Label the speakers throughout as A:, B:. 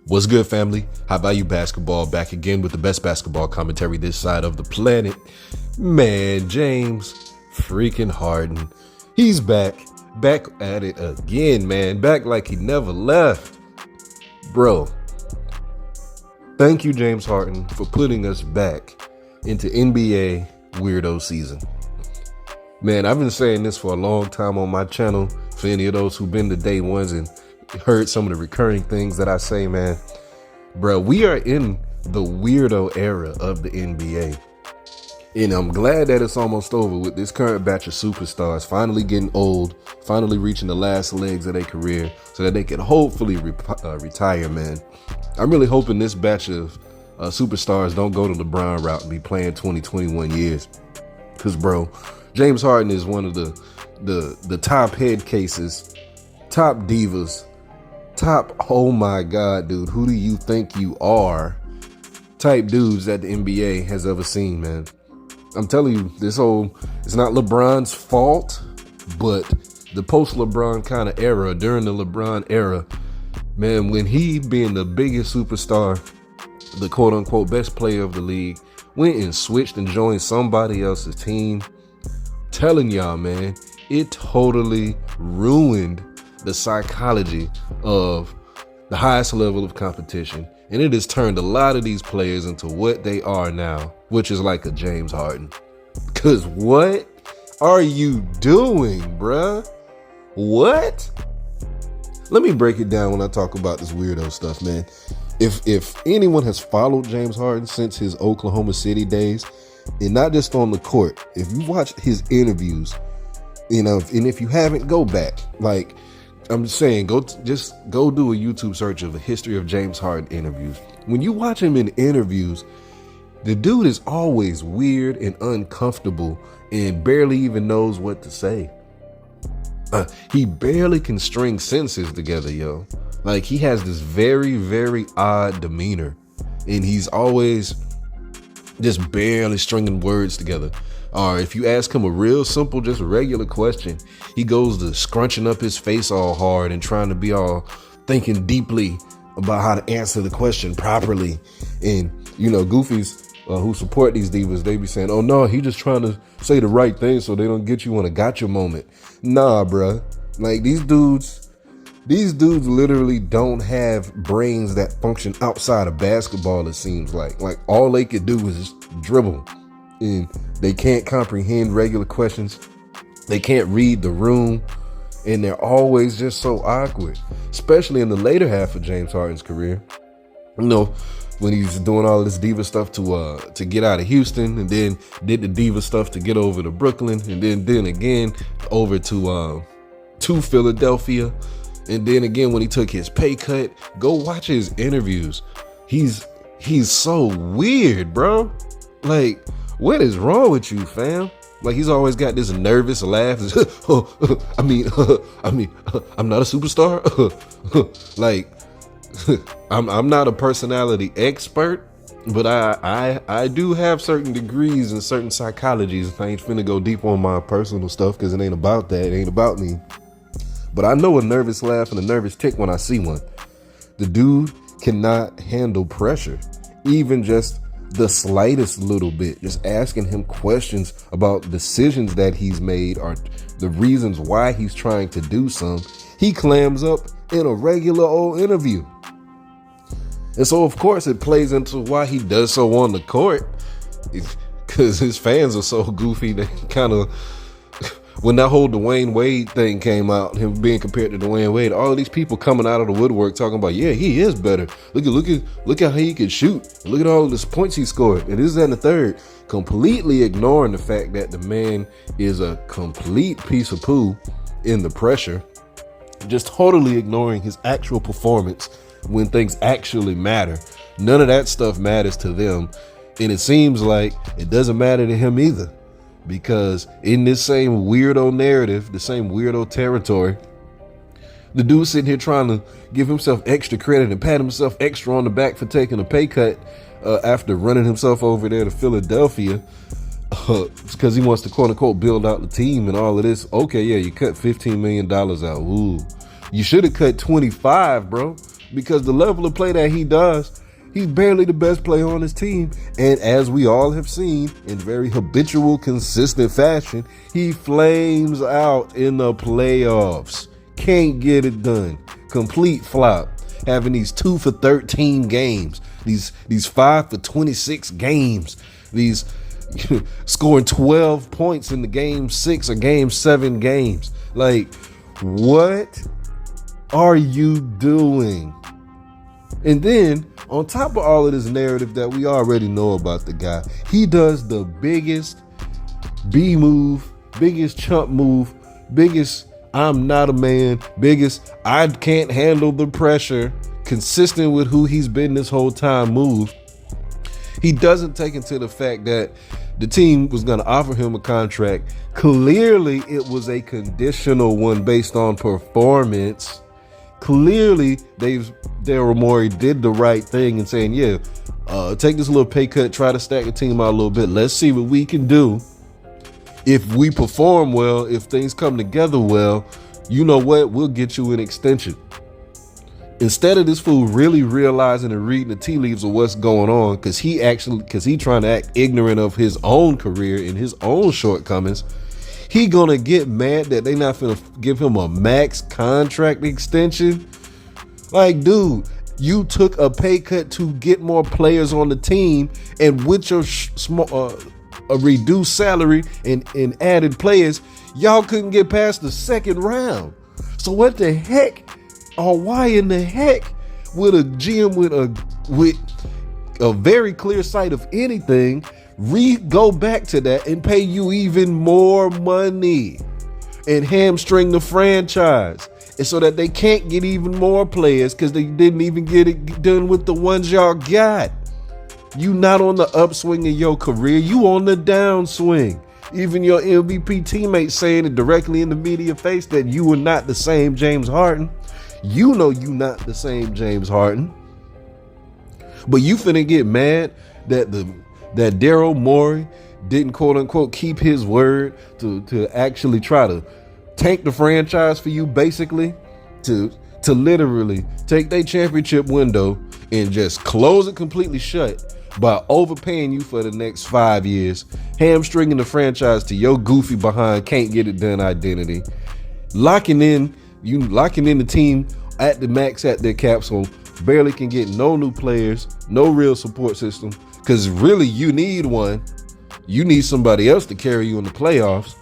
A: What's good, family? How about you, basketball? Back again with the best basketball commentary this side of the planet. Man, James freaking Harden. He's back at it again, man. Back like he never left. Bro, thank you, James Harden, for putting us back into NBA weirdo season. Man, I've been saying this for a long time on my channel. For any of those who've been to day ones and heard some of the recurring things that I say, man, bro, we are in the weirdo era of the NBA. And I'm glad that it's almost over with this current batch of superstars finally getting old, finally reaching the last legs of their career so that they can hopefully retire, man. I'm really hoping this batch of superstars don't go to LeBron route and be playing 20, 21 years. Because, bro, James Harden is one of the top head cases, top divas, top, oh my God, dude, who do you think you are type dudes that the NBA has ever seen, man. I'm telling you, it's not LeBron's fault, but the post-LeBron kind of era, during the LeBron era, man, when he being the biggest superstar, the quote-unquote best player of the league, went and switched and joined somebody else's team, telling y'all, man, it totally ruined the psychology of the highest level of competition. And it has turned a lot of these players into what they are now, which is like a James Harden. Cause what are you doing, bruh? What? Let me break it down when I talk about this weirdo stuff, man. If anyone has followed James Harden since his Oklahoma City days, and not just on the court, if you watch his interviews, and if you haven't, go back. Like, I'm saying, go do a YouTube search of the history of James Harden interviews. When you watch him in interviews, the dude is always weird and uncomfortable and barely even knows what to say. He barely can string sentences together, yo. Like, he has this very, very odd demeanor, and he's always just barely stringing words together. Or if you ask him a real simple, just regular question, he goes to scrunching up his face all hard and trying to be all thinking deeply about how to answer the question properly. And, you know, goofies who support these divas, they be saying, oh no, he just trying to say the right thing so they don't get you on a gotcha moment. Nah, bruh. Like, these dudes literally don't have brains that function outside of basketball, it seems like. Like, all they could do is just dribble. And they can't comprehend regular questions. They can't read the room. And they're always just so awkward, especially in the later half of James Harden's career. You know, when he's doing all this diva stuff to get out of Houston, and then did the diva stuff to get over to Brooklyn, and then again over to Philadelphia. And then again, when he took his pay cut, go watch his interviews. He's so weird, bro. Like, what is wrong with you, fam? Like, he's always got this nervous laugh. I'm not a superstar. Like, I'm not a personality expert, but I do have certain degrees and certain psychologies. I ain't finna go deep on my personal stuff because it ain't about that. It ain't about me. But I know a nervous laugh and a nervous tick when I see one. The dude cannot handle pressure, even just the slightest little bit. Just asking him questions about decisions that he's made or the reasons why he's trying to do some, he clams up in a regular old interview. And so, of course, it plays into why he does so on the court, because his fans are so goofy. They kind of, when that whole Dwayne Wade thing came out, him being compared to Dwayne Wade, all of these people coming out of the woodwork talking about, yeah, he is better. Look how he can shoot. Look at all of the points he scored. And this, that, and the third, completely ignoring the fact that the man is a complete piece of poo in the pressure, just totally ignoring his actual performance when things actually matter. None of that stuff matters to them. And it seems like it doesn't matter to him either. Because in this same weirdo narrative, the same weirdo territory, the dude sitting here trying to give himself extra credit and pat himself extra on the back for taking a pay cut after running himself over there to Philadelphia because he wants to quote unquote build out the team and all of this. Okay, yeah, you cut $15 million out. Ooh, you should have cut 25, bro. because the level of play that he does, he's barely the best player on his team. And as we all have seen in very habitual, consistent fashion, he flames out in the playoffs. Can't get it done. Complete flop. Having these 2 for 13 games, these 5 for 26 games, these scoring 12 points in the game 6 or game 7 games. Like, what are you doing? And then on top of all of this narrative that we already know about the guy, he does the biggest B move, biggest chump move, biggest I'm not a man, biggest I can't handle the pressure, consistent with who he's been this whole time move. He doesn't take into the fact that the team was going to offer him a contract. Clearly, it was a conditional one based on performance. Clearly, Daryl Morey did the right thing in saying, yeah, take this little pay cut, try to stack the team out a little bit. Let's see what we can do. If we perform well, if things come together well, you know what? We'll get you an extension. Instead of this fool really realizing and reading the tea leaves of what's going on, because he trying to act ignorant of his own career and his own shortcomings, he gonna get mad that they not finna give him a max contract extension. Like, dude, you took a pay cut to get more players on the team, and with your a reduced salary and added players, y'all couldn't get past the second round. So what the heck, or why in the heck would a GM with a very clear sight of anything go back to that and pay you even more money and hamstring the franchise, and so that they can't get even more players because they didn't even get it done with the ones y'all got? You not on the upswing of your career, you on the downswing. Even your MVP teammates saying it directly in the media face that you are not the same James Harden. You know you not the same James Harden. But you finna get mad that Daryl Morey didn't quote unquote keep his word to actually try to tank the franchise for you, basically to literally take their championship window and just close it completely shut by overpaying you for the next 5 years, hamstringing the franchise to your goofy behind can't get it done identity, locking in the team at the max at their cap, so barely can get no new players, no real support system, because really you need one. You need somebody else to carry you in the playoffs.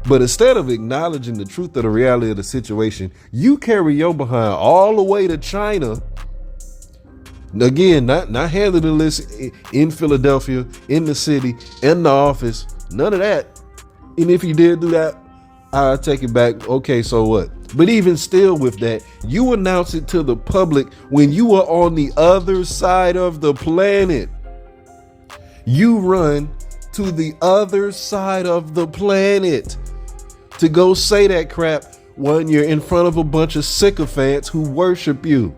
A: But instead of acknowledging the truth of the reality of the situation, you carry your behind all the way to China. Again, not handling this in Philadelphia, in the city, in the office, none of that. And if you did do that, I'll take it back. Okay, so what? But even still with that, you announce it to the public when you are on the other side of the planet. You run to the other side of the planet to go say that crap when you're in front of a bunch of sycophants who worship you.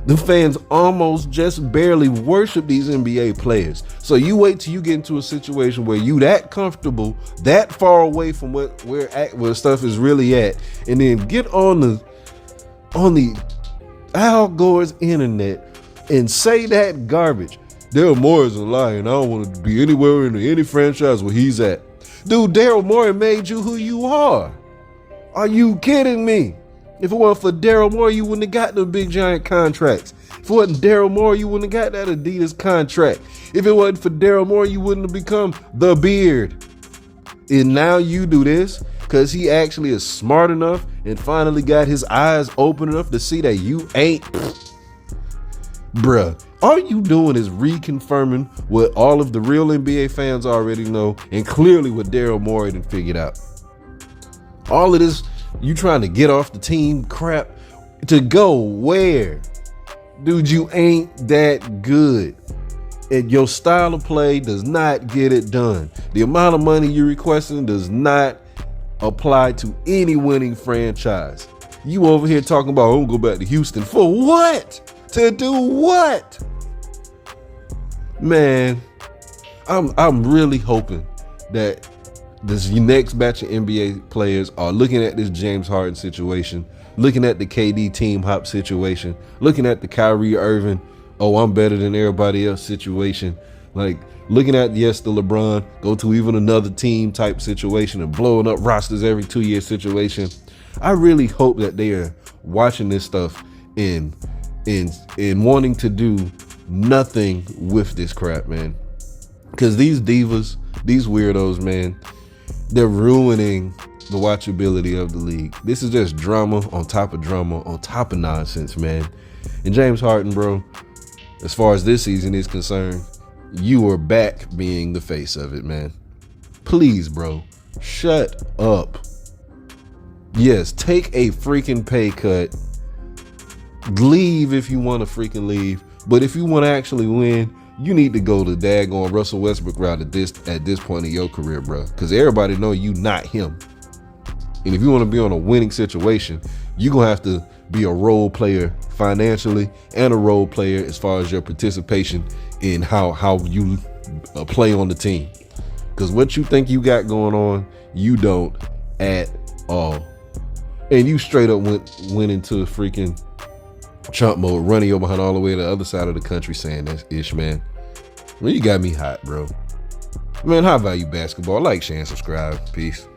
A: The fans almost just barely worship these NBA players. So you wait till you get into a situation where you that comfortable, that far away from where stuff is really at, and then get on the Al Gore's internet and say that garbage. Daryl Morey is a liar, and I don't want to be anywhere in any franchise where he's at. Dude, Daryl Morey made you who you are. Are you kidding me? If it wasn't for Daryl Morey, you wouldn't have got the big giant contracts. If it wasn't Daryl Morey, you wouldn't have got that Adidas contract. If it wasn't for Daryl Morey, you wouldn't have become the Beard. And now you do this because he actually is smart enough and finally got his eyes open enough to see that you ain't. Bruh, all you doing is reconfirming what all of the real NBA fans already know, and clearly what Daryl Morey done figured out. All of this, you trying to get off the team crap to go where? Dude, you ain't that good. And your style of play does not get it done. The amount of money you're requesting does not apply to any winning franchise. You over here talking about, I'm gonna go back to Houston for what? To do what? Man, I'm really hoping that this next batch of NBA players are looking at this James Harden situation looking at the KD team hop situation, looking at the Kyrie Irving, oh, I'm better than everybody else situation, like looking at, yes, the LeBron go to even another team type situation and blowing up rosters every 2-year situation. I really hope that they are watching this stuff and wanting to do nothing with this crap, man. Because these divas, these weirdos, man, they're ruining the watchability of the league. This is just drama on top of nonsense, man. And James Harden, bro, as far as this season is concerned, you are back being the face of it, man. Please, bro, shut up. Yes, take a freaking pay cut. Leave if you want to freaking leave. But if you want to actually win, you need to go the daggone Russell Westbrook route at this point in your career, bro. Because everybody know you not him. And if you want to be on a winning situation, you're going to have to be a role player financially and a role player as far as your participation in how you play on the team. Because what you think you got going on, you don't at all. And you straight up went into a freaking chump mode, running your behind all the way to the other side of the country saying that ish, man. Man, you got me hot, bro. Man, how about you basketball? Like, share, and subscribe. Peace.